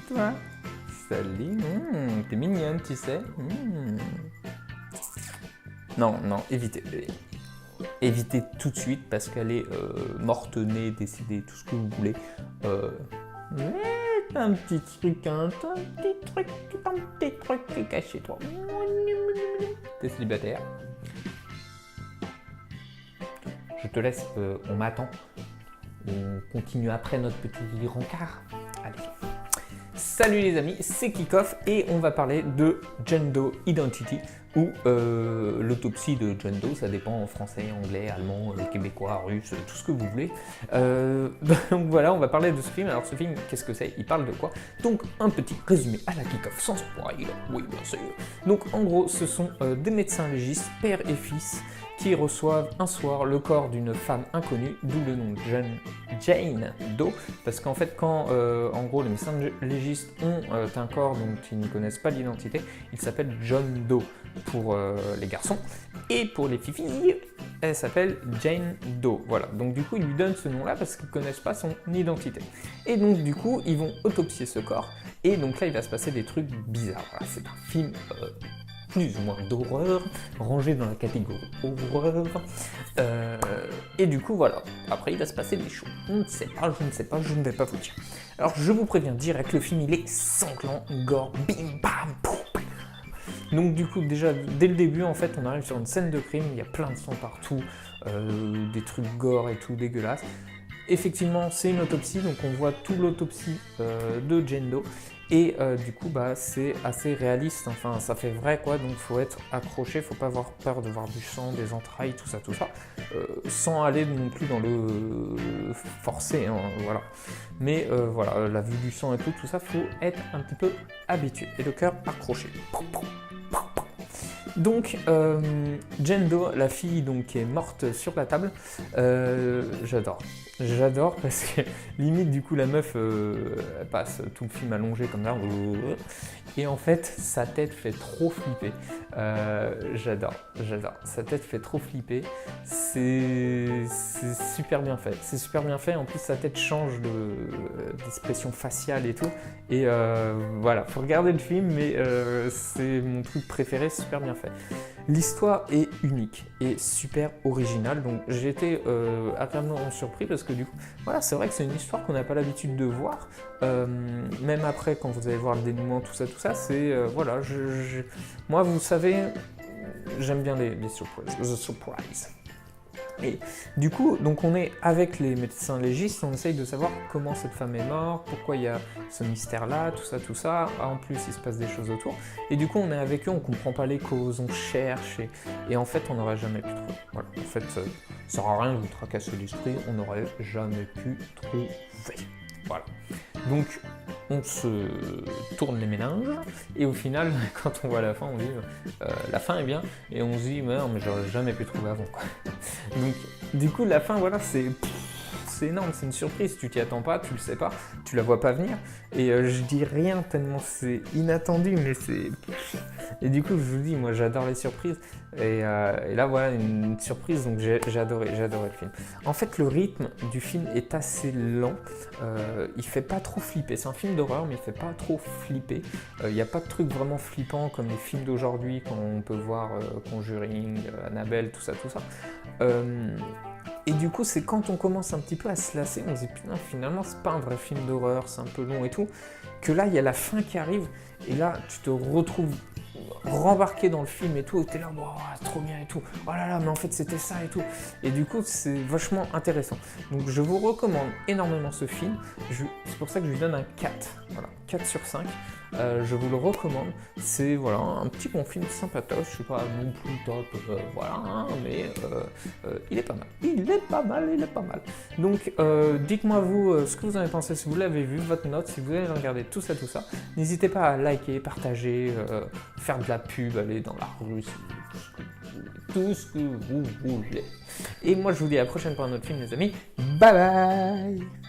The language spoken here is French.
toi. Salut, t'es mignonne, tu sais. Non, évitez. Évitez tout de suite parce qu'elle est morte-née, décédée, tout ce que vous voulez. Un petit truc qui est caché, toi. T'es célibataire. Je te laisse, on m'attend. On continue après notre petit rencard. Allez. Salut les amis, c'est Kickoff et on va parler de Jane Doe Identity ou l'autopsie de Jane Doe, ça dépend en français, anglais, allemand, québécois, russe, tout ce que vous voulez. Donc voilà, on va parler de ce film. Alors ce film, qu'est-ce que c'est? Il parle de quoi? Donc un petit résumé à la Kickoff sans spoil, oui bien sûr. Donc en gros, ce sont des médecins légistes, père et fils, qui reçoivent un soir le corps d'une femme inconnue, d'où le nom de Jane Doe, parce qu'en fait quand en gros les médecins légistes ont un corps dont ils ne connaissent pas l'identité, il s'appelle John Doe pour les garçons, et pour les filles, elle s'appelle Jane Doe, voilà. Donc du coup ils lui donnent ce nom-là parce qu'ils ne connaissent pas son identité. Et donc du coup ils vont autopsier ce corps, et donc là il va se passer des trucs bizarres. Voilà, c'est un film plus ou moins d'horreur, rangé dans la catégorie horreur. Et du coup, voilà. Après, il va se passer des choses. Je ne sais pas, je ne vais pas vous dire. Alors, je vous préviens direct, le film, il est sanglant, gore, bim, bam, poum. Donc, du coup, déjà, dès le début, en fait, on arrive sur une scène de crime, il y a plein de sang partout, des trucs gore et tout, dégueulasse. Effectivement, c'est une autopsie, donc on voit toute l'autopsie de Jane Doe. Et du coup, c'est assez réaliste, enfin ça fait vrai quoi, donc faut être accroché, faut pas avoir peur de voir du sang, des entrailles, tout ça, sans aller non plus dans le forcé, hein, voilà. Mais voilà, la vue du sang et tout ça, faut être un petit peu habitué et le cœur accroché. Donc, Jane Doe, la fille donc, qui est morte sur la table, j'adore parce que limite du coup la meuf elle passe tout le film allongé comme ça et en fait sa tête fait trop flipper. J'adore, sa tête fait trop flipper, c'est super bien fait, en plus sa tête change d'expression faciale et tout, et voilà, faut regarder le film, mais c'est mon truc préféré, c'est super bien fait. L'histoire est unique et super originale, donc j'ai été agréablement surpris parce que du coup, voilà, c'est vrai que c'est une histoire qu'on n'a pas l'habitude de voir, même après quand vous allez voir le dénouement, tout ça, c'est, voilà, moi vous savez, j'aime bien les surprises, the surprise. Et du coup, donc on est avec les médecins légistes, on essaye de savoir comment cette femme est morte, pourquoi il y a ce mystère-là, tout ça. En plus, il se passe des choses autour. Et du coup, on est avec eux, on comprend pas les causes, on cherche, et en fait, on n'aurait jamais pu trouver. Voilà. En fait, ça sert à rien de vous tracasser l'esprit, on n'aurait jamais pu trouver. Voilà. Donc, on se tourne les méninges, et au final, quand on voit la fin, on dit la fin est bien, et on se dit mais non, mais j'aurais jamais pu trouver avant, quoi. Donc, du coup, la fin, voilà, c'est énorme, c'est une surprise, tu t'y attends pas, tu le sais pas, tu la vois pas venir, et je dis rien tellement c'est inattendu, mais c'est... Et du coup, je vous dis, moi j'adore les surprises, et là voilà, une surprise, donc j'ai adoré le film. En fait, le rythme du film est assez lent, il fait pas trop flipper, c'est un film d'horreur, mais il fait pas trop flipper, il n'y a pas de trucs vraiment flippants comme les films d'aujourd'hui, quand on peut voir Conjuring, Annabelle, tout ça. Et du coup, c'est quand on commence un petit peu à se lasser, on se dit putain, finalement, c'est pas un vrai film d'horreur, c'est un peu long et tout, que là, il y a la fin qui arrive, et là, tu te retrouves rembarqué dans le film et tout, et t'es là, wow, trop bien et tout, oh là là, mais en fait, c'était ça et tout. Et du coup, c'est vachement intéressant. Donc, je vous recommande énormément ce film, c'est pour ça que je lui donne un 4, voilà, 4 sur 5. Je vous le recommande, c'est voilà, un petit bon film sympatoche, je sais pas non plus top, voilà, hein, mais il est pas mal. Donc dites-moi vous ce que vous en avez pensé, si vous l'avez vu, votre note, si vous avez regardé tout ça, n'hésitez pas à liker, partager, faire de la pub, aller dans la rue, tout ce que vous voulez. Et moi je vous dis à la prochaine pour un autre film les amis, bye bye.